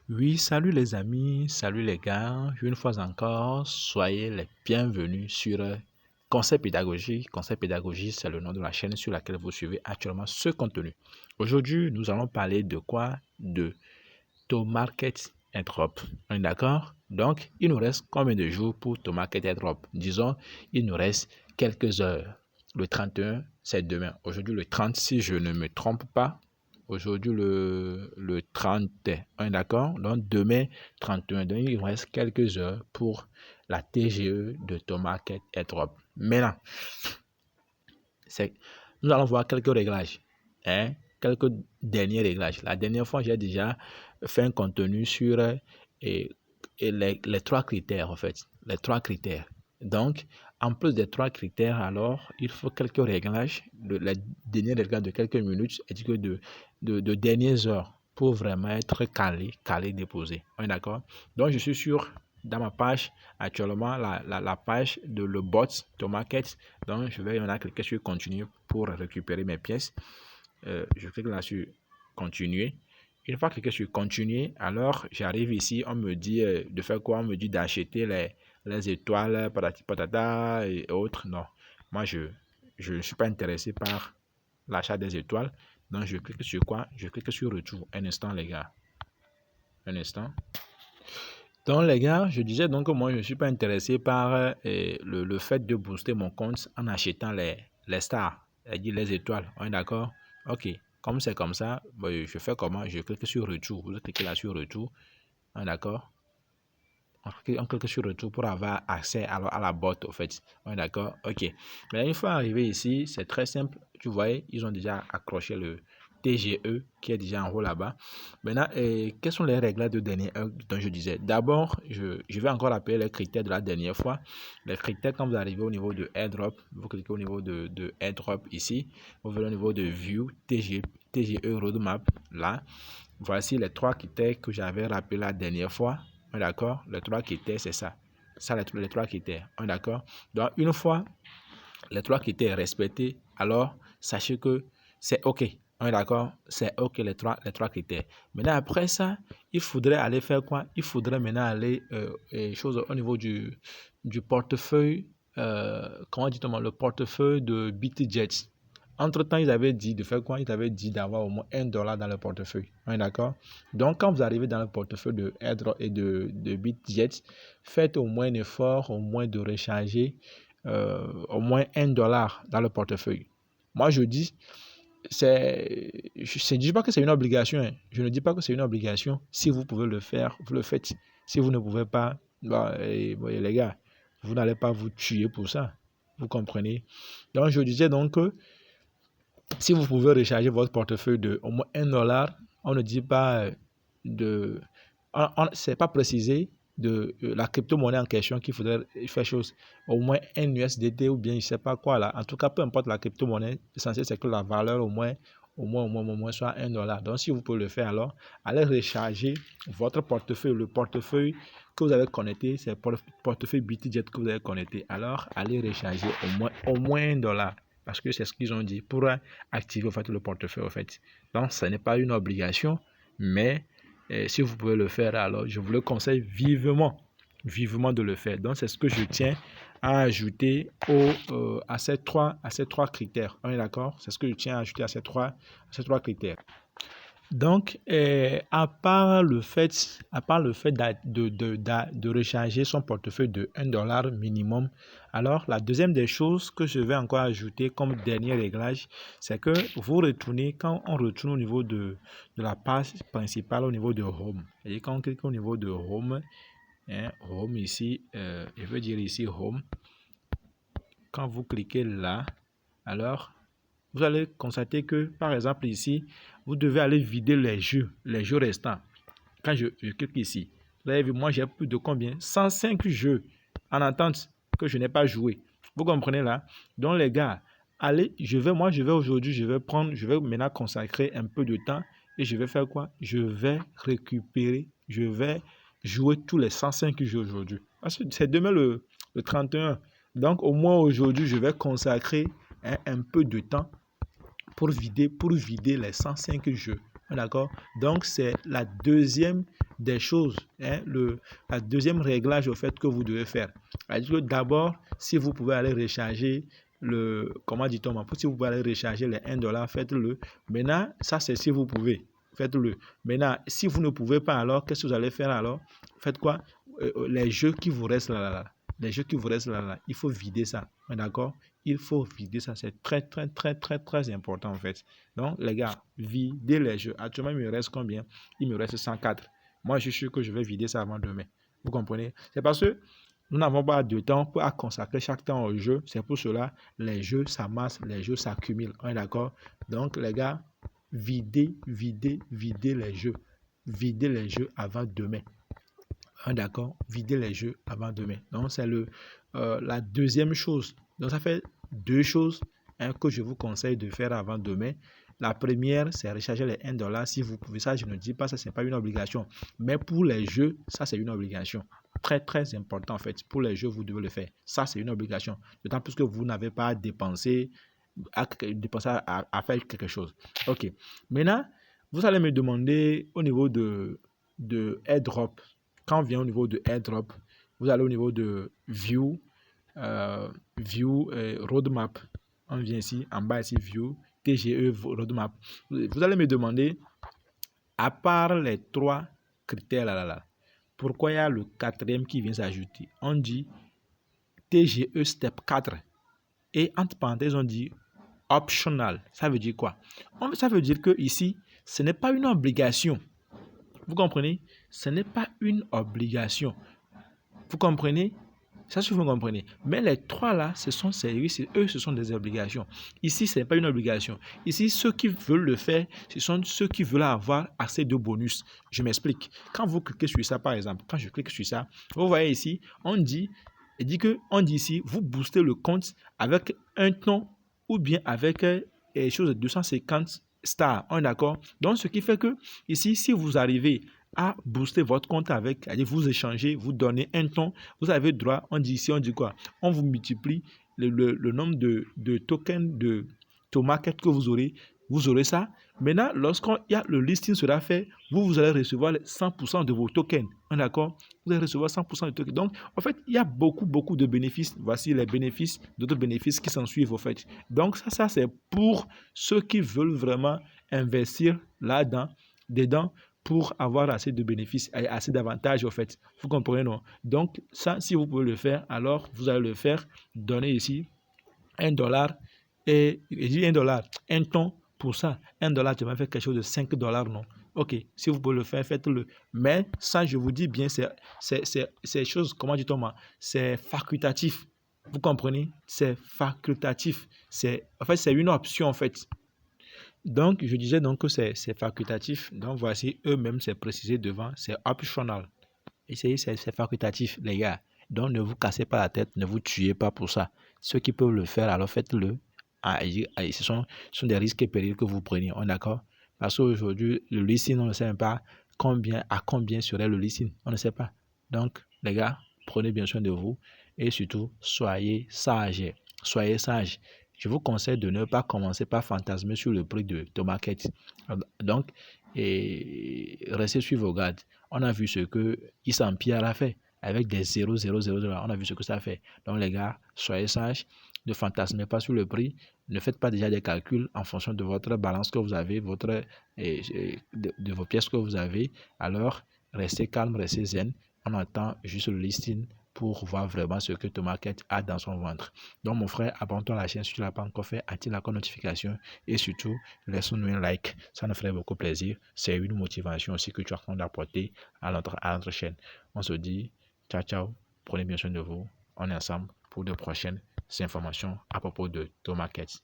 Oui, salut les amis, salut les gars. Une fois encore, soyez les bienvenus sur Conseil Pédagogique. Conseil Pédagogique, c'est le nom de la chaîne sur laquelle vous suivez actuellement ce contenu. Aujourd'hui, nous allons parler de quoi? De To-Market and Drop. On est d'accord? Donc, il nous reste combien de jours pour To-Market and Drop? Disons, il nous reste quelques heures. Le 31, c'est demain. Aujourd'hui, le 30, si je ne me trompe pas. Aujourd'hui, le 31, d'accord? Donc, demain, 31. Donc, il nous reste quelques heures pour la TGE de To-Market and Drop. Maintenant, nous allons voir quelques réglages. Quelques derniers réglages. La dernière fois, j'ai déjà fait un contenu sur les trois critères, en fait. Les trois critères. Donc, en plus des trois critères, alors, il faut quelques réglages, les derniers réglages de quelques minutes, et de dernières heures pour vraiment être calé, déposé. On est d'accord? Donc, je suis sur, dans ma page, actuellement, la page de le bot To-Market. Donc, je vais maintenant cliquer sur continuer pour récupérer mes pièces. Je clique là sur continuer. Une fois cliqué sur continuer, alors j'arrive ici, on me dit de faire quoi? On me dit d'acheter les étoiles, patati patata et autres. Non, moi je ne suis pas intéressé par l'achat des étoiles. Donc je clique sur quoi? Je clique sur retour. Un instant les gars. Un instant. Donc les gars, je disais donc que moi je ne suis pas intéressé par le fait de booster mon compte en achetant les stars, c'est-à-dire les étoiles. On est d'accord? Ok. Comme c'est comme ça, je fais comment? Je clique sur retour. Vous cliquez là sur retour. On est d'accord? On clique sur retour pour avoir accès à la boîte, au fait. On est d'accord? Ok. Mais une fois arrivé ici, c'est très simple. Tu vois, ils ont déjà accroché le TGE qui est déjà en haut là-bas. Maintenant, quelles sont les règles de dernière heure dont je disais? D'abord, je vais encore rappeler les critères de la dernière fois. Les critères, quand vous arrivez au niveau de AirDrop, vous cliquez au niveau de AirDrop ici. Vous venez au niveau de View, TGE Roadmap, là. Voici les trois critères que j'avais rappelé la dernière fois. On est d'accord? Les trois critères, c'est ça. Ça, les trois critères. On est d'accord? Donc, une fois les trois critères respectés, alors sachez que c'est OK. On est d'accord? C'est OK les trois critères. Maintenant, après ça, il faudrait aller faire quoi? Il faudrait maintenant aller chose au niveau du portefeuille, comment dit-on, le portefeuille de BitJet. Entre-temps, ils avaient dit de faire quoi? Ils avaient dit d'avoir au moins $1 dans le portefeuille. On est d'accord? Donc, quand vous arrivez dans le portefeuille de AirDrop et de BitJet, faites au moins un effort, au moins de recharger au moins $1 dans le portefeuille. Moi, je dis, je ne dis pas que c'est une obligation. Hein. Je ne dis pas que c'est une obligation. Si vous pouvez le faire, vous le faites. Si vous ne pouvez pas, les gars, vous n'allez pas vous tuer pour ça. Vous comprenez? Donc, je disais donc que si vous pouvez recharger votre portefeuille de au moins $1, on ne dit pas de... C'est pas précisé de la crypto-monnaie en question qu'il faudrait faire chose. Au moins un USDT ou bien je ne sais pas quoi là. En tout cas, peu importe la crypto-monnaie, l'essentiel c'est que la valeur au moins soit $1. Donc si vous pouvez le faire alors, allez recharger votre portefeuille, le portefeuille que vous avez connecté, c'est le portefeuille BitJet que vous avez connecté. Alors, allez recharger au moins $1. Parce que c'est ce qu'ils ont dit pour activer en fait, le portefeuille. En fait. Donc, ce n'est pas une obligation, mais si vous pouvez le faire, alors je vous le conseille vivement de le faire. Donc, c'est ce que je tiens à ajouter à ces trois critères. On est d'accord? C'est ce que je tiens à ajouter à ces trois critères. Donc, à part le fait de recharger son portefeuille de $1 minimum, alors la deuxième des choses que je vais encore ajouter comme dernier réglage, c'est que vous retournez, quand on retourne au niveau de la page principale, au niveau de Home, et quand on clique au niveau de Home, Home ici, je veux dire ici Home, quand vous cliquez là, alors vous allez constater que, par exemple, ici, vous devez aller vider les jeux restants. Quand je clique ici, vous avez vu, moi, j'ai plus de combien? 105 jeux en attente que je n'ai pas joué. Vous comprenez là? Donc, les gars, allez, je vais aujourd'hui, je vais maintenant consacrer un peu de temps et je vais faire quoi? Je vais récupérer, je vais jouer tous les 105 jeux aujourd'hui. Parce que c'est demain le 31. Donc, au moins aujourd'hui, je vais consacrer un peu de temps pour vider les 105 jeux. D'accord? Donc, c'est la deuxième des choses, hein, la deuxième réglage au fait que vous devez faire. C'est-à-dire que d'abord, si vous pouvez aller recharger comment dit-on, si vous pouvez aller recharger les $1, faites-le. Maintenant, ça c'est si vous pouvez, faites-le. Maintenant, si vous ne pouvez pas, alors, qu'est-ce que vous allez faire alors? Faites quoi? Les jeux qui vous restent là, les jeux qui vous restent là, il faut vider ça, d'accord? Il faut vider ça, c'est très, très, très, très, très important en fait. Donc, les gars, videz les jeux. Actuellement, il me reste combien? Il me reste 104. Moi, je suis sûr que je vais vider ça avant demain. Vous comprenez? C'est parce que nous n'avons pas de temps pour consacrer chaque temps au jeu. C'est pour cela, les jeux s'amassent, les jeux s'accumulent. On est d'accord? Donc, les gars, videz les jeux. Videz les jeux avant demain. D'accord? Vider les jeux avant demain. Donc, c'est la deuxième chose. Donc, ça fait deux choses que je vous conseille de faire avant demain. La première, c'est recharger les $1 si vous pouvez. Ça, je ne dis pas, ça, ce n'est pas une obligation. Mais pour les jeux, ça, c'est une obligation. Très, très important, en fait. Pour les jeux, vous devez le faire. Ça, c'est une obligation. D'autant plus que vous n'avez pas à dépenser, à faire quelque chose. OK. Maintenant, vous allez me demander au niveau de AirDrop. Quand on vient au niveau de AirDrop, vous allez au niveau de View, Roadmap. On vient ici, en bas ici, View, TGE Roadmap. Vous allez me demander, à part les trois critères là, pourquoi il y a le quatrième qui vient s'ajouter? On dit TGE Step 4. Et entre parenthèses, on dit Optional. Ça veut dire quoi? Ça veut dire que ici, ce n'est pas une obligation. Vous comprenez? Ce n'est pas une obligation. Vous comprenez? Ça, si vous comprenez. Mais les trois là, ce sont des obligations. Ici, ce n'est pas une obligation. Ici, ceux qui veulent le faire, ce sont ceux qui veulent avoir assez de bonus. Je m'explique. Quand vous cliquez sur ça, par exemple, quand je clique sur ça, vous voyez ici, on dit ici, vous boostez le compte avec un ton ou bien avec quelque chose de 250 stars. On est d'accord? Donc, ce qui fait que ici, si vous arrivez à booster votre compte avec, c'est-à-dire vous échangez, vous donnez un ton, vous avez droit, on dit ici, on dit quoi? On vous multiplie le nombre de tokens de Tomarket que vous aurez ça. Maintenant, lorsqu'il y a le listing sera fait, vous allez recevoir 100% de vos tokens. D'accord? Vous allez recevoir 100% de tokens. Donc, en fait, il y a beaucoup de bénéfices. Voici les bénéfices, d'autres bénéfices qui s'en suivent, en fait. Donc, ça c'est pour ceux qui veulent vraiment investir dedans, pour avoir assez de bénéfices et assez d'avantages, en fait. Vous comprenez, non? Donc, ça, si vous pouvez le faire, alors vous allez le faire. Donnez ici $1 et je dis $1, un ton pour ça. $1, tu vas faire quelque chose de $5, non? Ok, si vous pouvez le faire, faites-le. Mais ça, je vous dis bien, c'est chose, comment dit-on, c'est facultatif. Vous comprenez? C'est facultatif. En fait, c'est une option, en fait. Donc, je disais donc que c'est facultatif. Donc, voici, eux-mêmes, c'est précisé devant, c'est optional. Et c'est facultatif, les gars. Donc, ne vous cassez pas la tête, ne vous tuez pas pour ça. Ceux qui peuvent le faire, alors faites-le. Ce sont des risques et périls que vous prenez, on est d'accord? Parce qu'aujourd'hui, le listing, on ne sait même pas à combien serait le listing. On ne sait pas. Donc, les gars, prenez bien soin de vous et surtout, soyez sages. Soyez sages. Je vous conseille de ne pas commencer par fantasmer sur le prix de Tomarket. Donc, restez sur vos gardes. On a vu ce que Issam Pierre a fait avec des 0,00 $. On a vu ce que ça fait. Donc, les gars, soyez sages. Ne fantasmez pas sur le prix. Ne faites pas déjà des calculs en fonction de votre balance que vous avez, de vos pièces que vous avez. Alors, restez calme, restez zen. On attend juste le listing pour voir vraiment ce que Tomarket a dans son ventre. Donc, mon frère, abonne-toi à la chaîne si tu ne l'as pas encore fait, active la notification et surtout, laisse-nous un like. Ça nous ferait beaucoup plaisir. C'est une motivation aussi que tu as en train d'apporter à notre chaîne. On se dit ciao, ciao. Prenez bien soin de vous. On est ensemble pour de prochaines informations à propos de Tomarket.